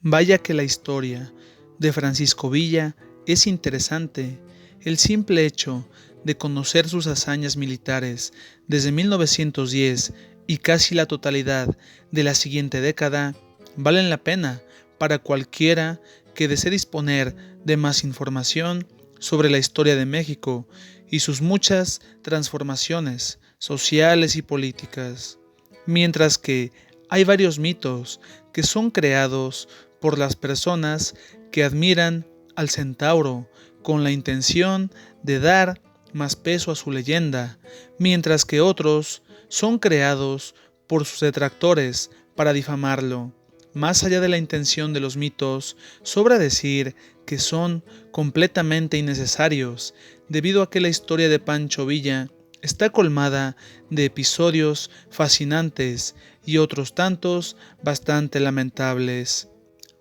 Vaya que la historia de Francisco Villa es interesante. El simple hecho de conocer sus hazañas militares desde 1910 y casi la totalidad de la siguiente década valen la pena para cualquiera que desee disponer de más información sobre la historia de México y sus muchas transformaciones sociales y políticas. Mientras que hay varios mitos que son creados por las personas que admiran al centauro con la intención de dar más peso a su leyenda, mientras que otros son creados por sus detractores para difamarlo. Más allá de la intención de los mitos, sobra decir que son completamente innecesarios, debido a que la historia de Pancho Villa está colmada de episodios fascinantes y otros tantos bastante lamentables.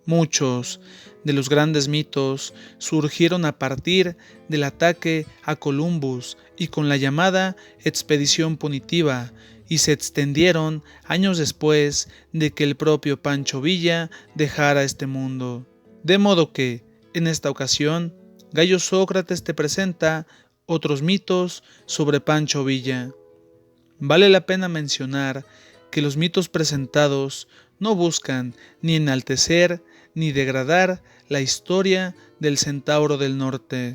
Muchos de los grandes mitos surgieron a partir del ataque a Columbus y con la llamada expedición punitiva, y se extendieron años después de que el propio Pancho Villa dejara este mundo. De modo que, en esta ocasión, Gallo Sócrates te presenta otros mitos sobre Pancho Villa. Vale la pena mencionar que los mitos presentados no buscan ni enaltecer ni degradar la historia del Centauro del Norte.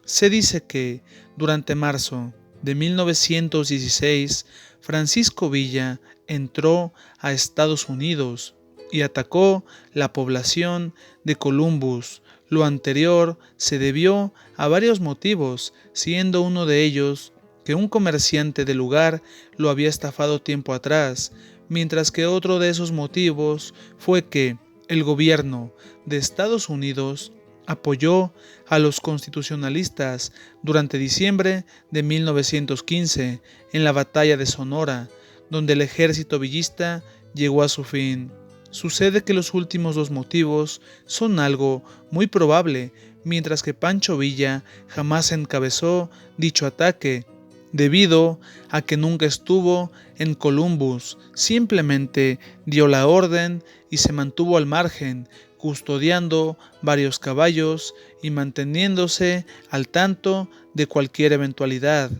Se dice que, durante marzo de 1916, Francisco Villa entró a Estados Unidos y atacó la población de Columbus. Lo anterior se debió a varios motivos, siendo uno de ellos que un comerciante del lugar lo había estafado tiempo atrás, mientras que otro de esos motivos fue que el gobierno de Estados Unidos apoyó a los constitucionalistas durante diciembre de 1915 en la batalla de Sonora, donde el ejército villista llegó a su fin. Sucede que los últimos dos motivos son algo muy probable, mientras que Pancho Villa jamás encabezó dicho ataque, debido a que nunca estuvo en Columbus, simplemente dio la orden y se mantuvo al margen, custodiando varios caballos y manteniéndose al tanto de cualquier eventualidad.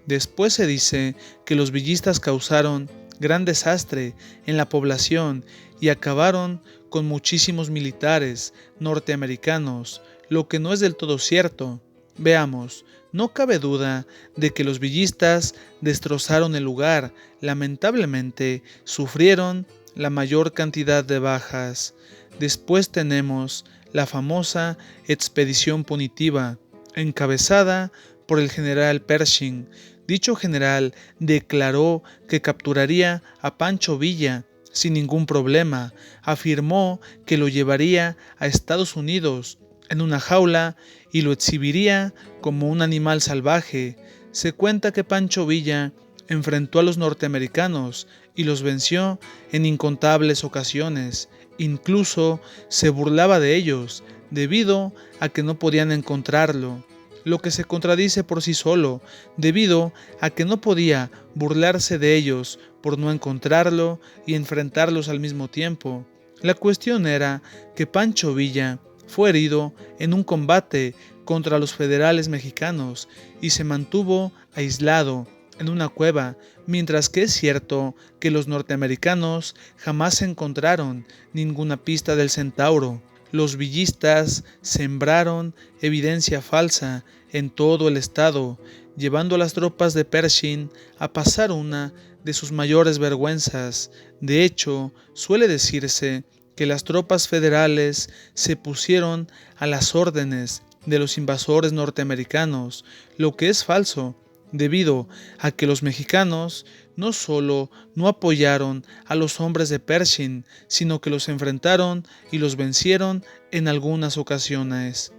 Después se dice que los villistas causaron gran desastre en la población y acabaron con muchísimos militares norteamericanos, lo que no es del todo cierto. Veamos, no cabe duda de que los villistas destrozaron el lugar, lamentablemente sufrieron la mayor cantidad de bajas. Después tenemos la famosa expedición punitiva, encabezada por el general Pershing. Dicho general declaró que capturaría a Pancho Villa sin ningún problema. Afirmó que lo llevaría a Estados Unidos en una jaula y lo exhibiría como un animal salvaje. Se cuenta que Pancho Villa enfrentó a los norteamericanos y los venció en incontables ocasiones. Incluso se burlaba de ellos debido a que no podían encontrarlo, lo que se contradice por sí solo, debido a que no podía burlarse de ellos por no encontrarlo y enfrentarlos al mismo tiempo. La cuestión era que Pancho Villa fue herido en un combate contra los federales mexicanos y se mantuvo aislado en una cueva, mientras que es cierto que los norteamericanos jamás encontraron ninguna pista del centauro. Los villistas sembraron evidencia falsa en todo el estado, llevando a las tropas de Pershing a pasar una de sus mayores vergüenzas. De hecho, suele decirse que las tropas federales se pusieron a las órdenes de los invasores norteamericanos, lo que es falso, debido a que los mexicanos no solo no apoyaron a los hombres de Pershing, sino que los enfrentaron y los vencieron en algunas ocasiones.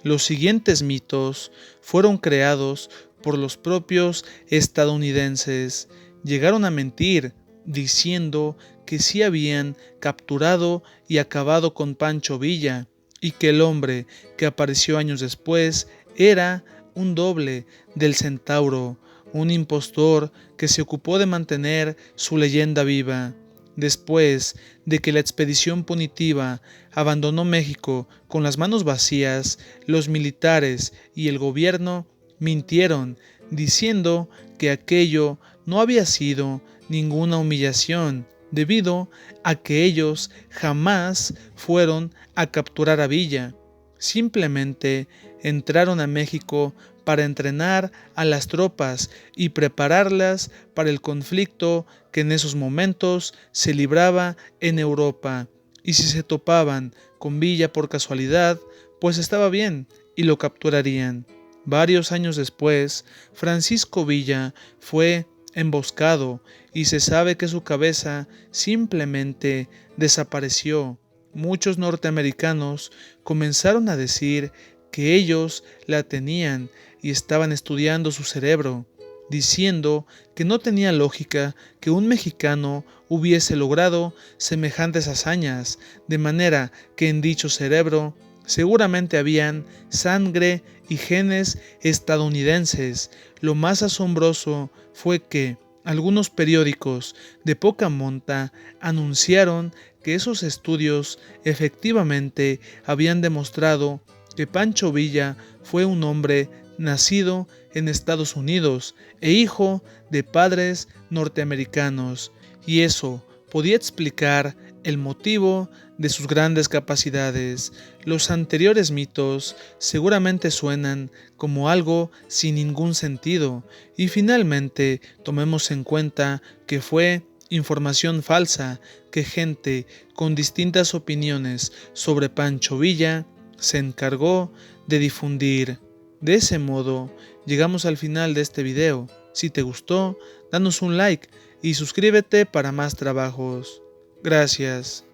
Los siguientes mitos fueron creados por los propios estadounidenses. Llegaron a mentir, diciendo que sí habían capturado y acabado con Pancho Villa, y que el hombre que apareció años después era un doble del centauro, un impostor que se ocupó de mantener su leyenda viva. Después de que la expedición punitiva abandonó México con las manos vacías, los militares y el gobierno mintieron, diciendo que aquello no había sido ninguna humillación, debido a que ellos jamás fueron a capturar a Villa. Simplemente entraron a México para entrenar a las tropas y prepararlas para el conflicto que en esos momentos se libraba en Europa. Y si se topaban con Villa por casualidad, pues estaba bien y lo capturarían. Varios años después, Francisco Villa fue emboscado y se sabe que su cabeza simplemente desapareció. Muchos norteamericanos comenzaron a decir que ellos la tenían y estaban estudiando su cerebro, diciendo que no tenía lógica que un mexicano hubiese logrado semejantes hazañas, de manera que en dicho cerebro seguramente habían sangre y genes estadounidenses. Lo más asombroso fue que algunos periódicos de poca monta anunciaron que esos estudios efectivamente habían demostrado que Pancho Villa fue un hombre nacido en Estados Unidos e hijo de padres norteamericanos, y eso podía explicar el motivo de sus grandes capacidades. Los anteriores mitos seguramente suenan como algo sin ningún sentido, y finalmente tomemos en cuenta que fue información falsa que gente con distintas opiniones sobre Pancho Villa se encargó de difundir. De ese modo, llegamos al final de este video. Si te gustó, danos un like y suscríbete para más trabajos. Gracias.